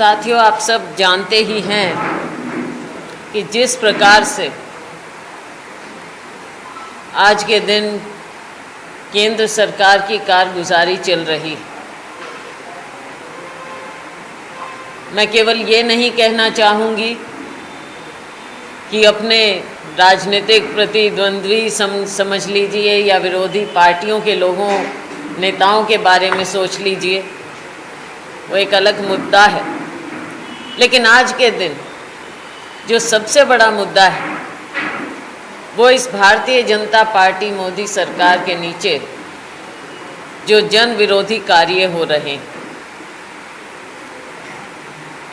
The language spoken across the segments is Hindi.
साथियों, आप सब जानते ही हैं कि जिस प्रकार से आज के दिन केंद्र सरकार की कारगुजारी चल रही, मैं केवल ये नहीं कहना चाहूँगी कि अपने राजनीतिक प्रतिद्वंद्वी समझ लीजिए या विरोधी पार्टियों के लोगों नेताओं के बारे में सोच लीजिए, वो एक अलग मुद्दा है। लेकिन आज के दिन जो सबसे बड़ा मुद्दा है वो इस भारतीय जनता पार्टी मोदी सरकार के नीचे जो जन विरोधी कार्य हो रहे हैं।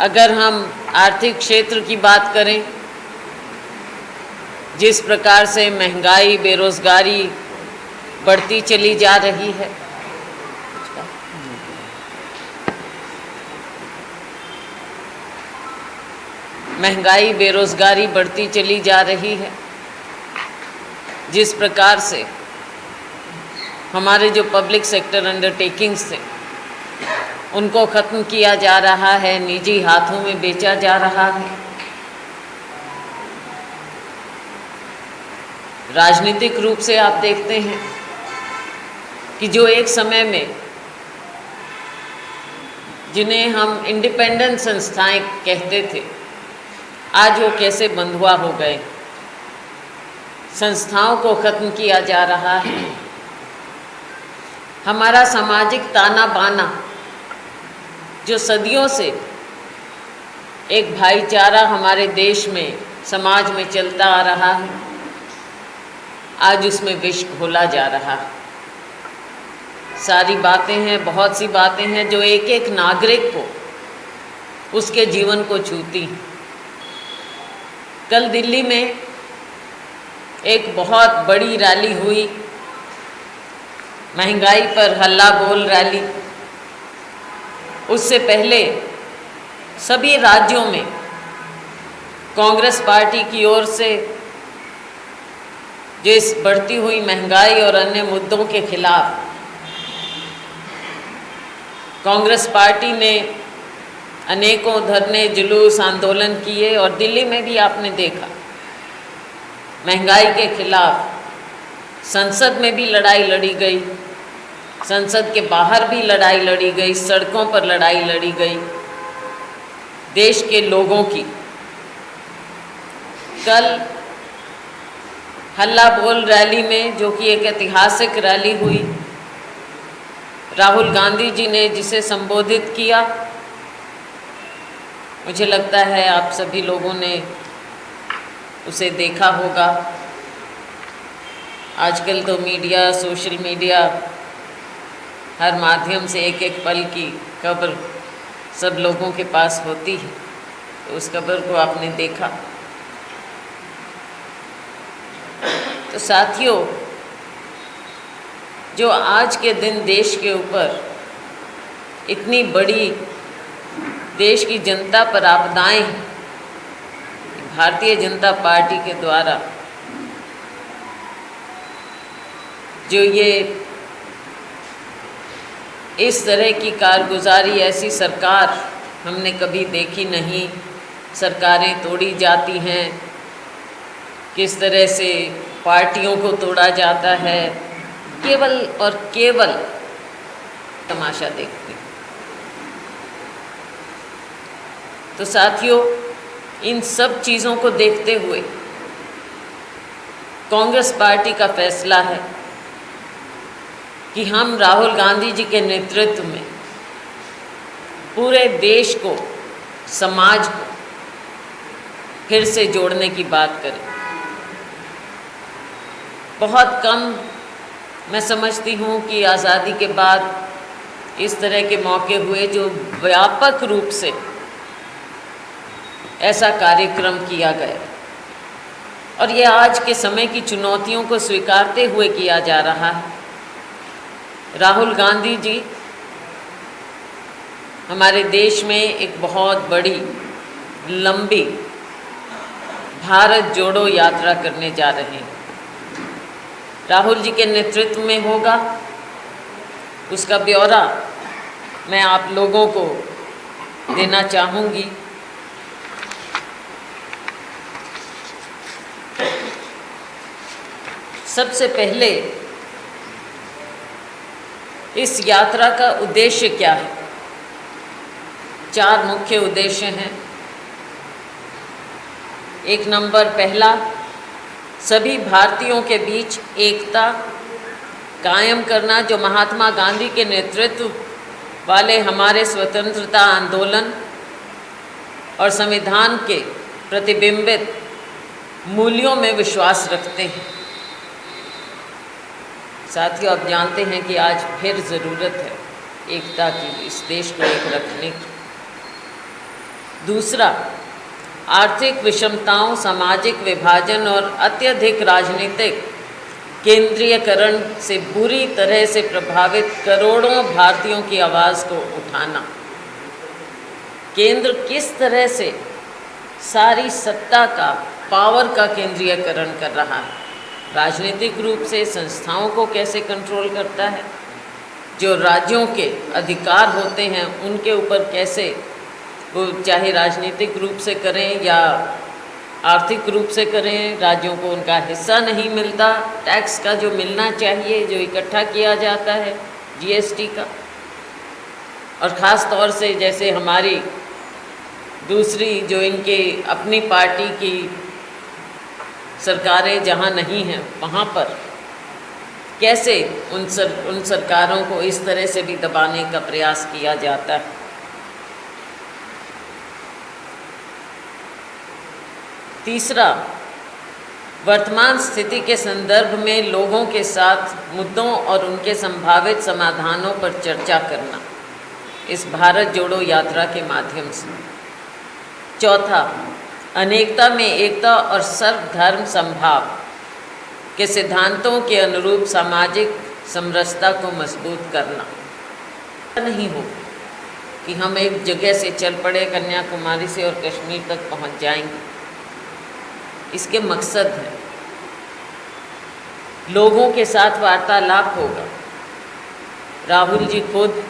अगर हम आर्थिक क्षेत्र की बात करें, जिस प्रकार से महंगाई, बेरोजगारी बढ़ती चली जा रही है, महंगाई बेरोजगारी बढ़ती चली जा रही है, जिस प्रकार से हमारे जो पब्लिक सेक्टर अंडरटेकिंग्स थे उनको ख़त्म किया जा रहा है, निजी हाथों में बेचा जा रहा है। राजनीतिक रूप से आप देखते हैं कि जो एक समय में जिन्हें हम इंडिपेंडेंट संस्थाएं कहते थे, आज वो कैसे बंधुआ हो गए। संस्थाओं को ख़त्म किया जा रहा है। हमारा सामाजिक ताना बाना जो सदियों से एक भाईचारा हमारे देश में, समाज में चलता आ रहा है, आज उसमें विष घोला जा रहा है। सारी बातें हैं, बहुत सी बातें हैं जो एक एक नागरिक को, उसके जीवन को छूती हैं। कल दिल्ली में एक बहुत बड़ी रैली हुई, महंगाई पर हल्ला बोल रैली। उससे पहले सभी राज्यों में कांग्रेस पार्टी की ओर से जो इस बढ़ती हुई महंगाई और अन्य मुद्दों के खिलाफ कांग्रेस पार्टी ने अनेकों धरने, जुलूस, आंदोलन किए और दिल्ली में भी आपने देखा महंगाई के खिलाफ संसद में भी लड़ाई लड़ी गई, संसद के बाहर भी लड़ाई लड़ी गई, सड़कों पर लड़ाई लड़ी गई देश के लोगों की। कल हल्ला बोल रैली में, जो कि एक ऐतिहासिक रैली हुई, राहुल गांधी जी ने जिसे संबोधित किया, मुझे लगता है आप सभी लोगों ने उसे देखा होगा। आजकल तो मीडिया, सोशल मीडिया, हर माध्यम से एक एक पल की खबर सब लोगों के पास होती है, तो उस खबर को आपने देखा। तो साथियों, जो आज के दिन देश के ऊपर इतनी बड़ी देश की जनता पर आपदाएं हैं, भारतीय जनता पार्टी के द्वारा जो ये इस तरह की कारगुजारी, ऐसी सरकार हमने कभी देखी नहीं। सरकारें तोड़ी जाती हैं, किस तरह से पार्टियों को तोड़ा जाता है, केवल और केवल तमाशा देखते हैं। तो साथियों, इन सब चीज़ों को देखते हुए कांग्रेस पार्टी का फैसला है कि हम राहुल गांधी जी के नेतृत्व में पूरे देश को, समाज को फिर से जोड़ने की बात करें। बहुत कम मैं समझती हूँ कि आज़ादी के बाद इस तरह के मौके हुए जो व्यापक रूप से ऐसा कार्यक्रम किया गया, और ये आज के समय की चुनौतियों को स्वीकारते हुए किया जा रहा है। राहुल गांधी जी हमारे देश में एक बहुत बड़ी, लंबी भारत जोड़ो यात्रा करने जा रहे हैं। राहुल जी के नेतृत्व में होगा। उसका ब्यौरा मैं आप लोगों को देना चाहूँगी। सबसे पहले इस यात्रा का उद्देश्य क्या है? 4 मुख्य उद्देश्य हैं। एक नंबर पहला, सभी भारतीयों के बीच एकता कायम करना, जो महात्मा गांधी के नेतृत्व वाले हमारे स्वतंत्रता आंदोलन और संविधान के प्रतिबिंबित मूल्यों में विश्वास रखते हैं। साथियों, आप जानते हैं कि आज फिर ज़रूरत है एकता की, इस देश को एक रखने की। दूसरा, आर्थिक विषमताओं, सामाजिक विभाजन और अत्यधिक राजनीतिक केंद्रीयकरण से बुरी तरह से प्रभावित करोड़ों भारतीयों की आवाज़ को उठाना। केंद्र किस तरह से सारी सत्ता का, पावर का केंद्रीयकरण कर रहा है, राजनीतिक रूप से संस्थाओं को कैसे कंट्रोल करता है, जो राज्यों के अधिकार होते हैं उनके ऊपर कैसे, वो चाहे राजनीतिक रूप से करें या आर्थिक रूप से करें, राज्यों को उनका हिस्सा नहीं मिलता, टैक्स का जो मिलना चाहिए, जो इकट्ठा किया जाता है, जीएसटी का। और ख़ास तौर से जैसे हमारी दूसरी जो इनके अपनी पार्टी की सरकारें जहाँ नहीं हैं, वहाँ पर कैसे उन सरकारों को इस तरह से भी दबाने का प्रयास किया जाता है। तीसरा, वर्तमान स्थिति के संदर्भ में लोगों के साथ मुद्दों और उनके संभावित समाधानों पर चर्चा करना इस भारत जोड़ो यात्रा के माध्यम से। चौथा, अनेकता में एकता और सर्वधर्म समभाव के सिद्धांतों के अनुरूप सामाजिक समरसता को मजबूत करना। नहीं हो कि हम एक जगह से चल पड़े, कन्याकुमारी से और कश्मीर तक पहुंच जाएंगे। इसके मकसद है लोगों के साथ वार्तालाप होगा। राहुल जी खुद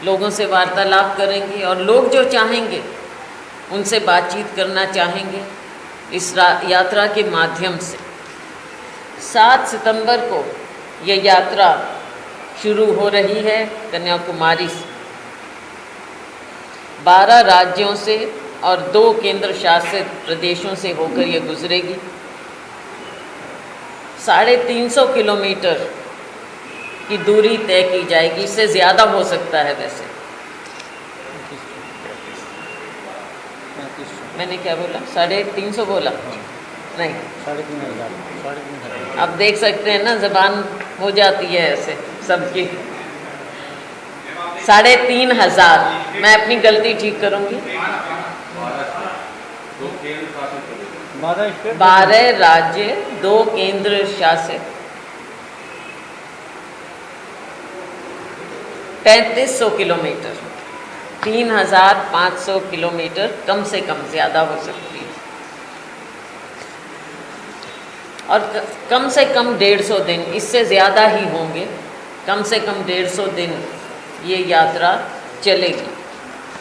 लोगों से वार्तालाप करेंगे और लोग जो चाहेंगे उनसे बातचीत करना चाहेंगे इस यात्रा के माध्यम से। 7 सितंबर को ये यात्रा शुरू हो रही है कन्याकुमारी से। 12 राज्यों से और 2 केंद्र शासित प्रदेशों से होकर ये गुजरेगी। 350 किलोमीटर की दूरी तय की जाएगी, इससे ज़्यादा हो सकता है। वैसे मैंने क्या बोला, 350 बोला? नहीं, 3,500। आप देख सकते हैं ना, ज़बान हो जाती है ऐसे सबकी। 3,500। मैं अपनी गलती ठीक करूँगी। 12 राज्य, 2 केंद्र शासित, 3500 किलोमीटर, 3,500 किलोमीटर कम से कम, ज़्यादा हो सकती है। और कम से कम 150 दिन, इससे ज़्यादा ही होंगे, कम से कम 150 दिन ये यात्रा चलेगी।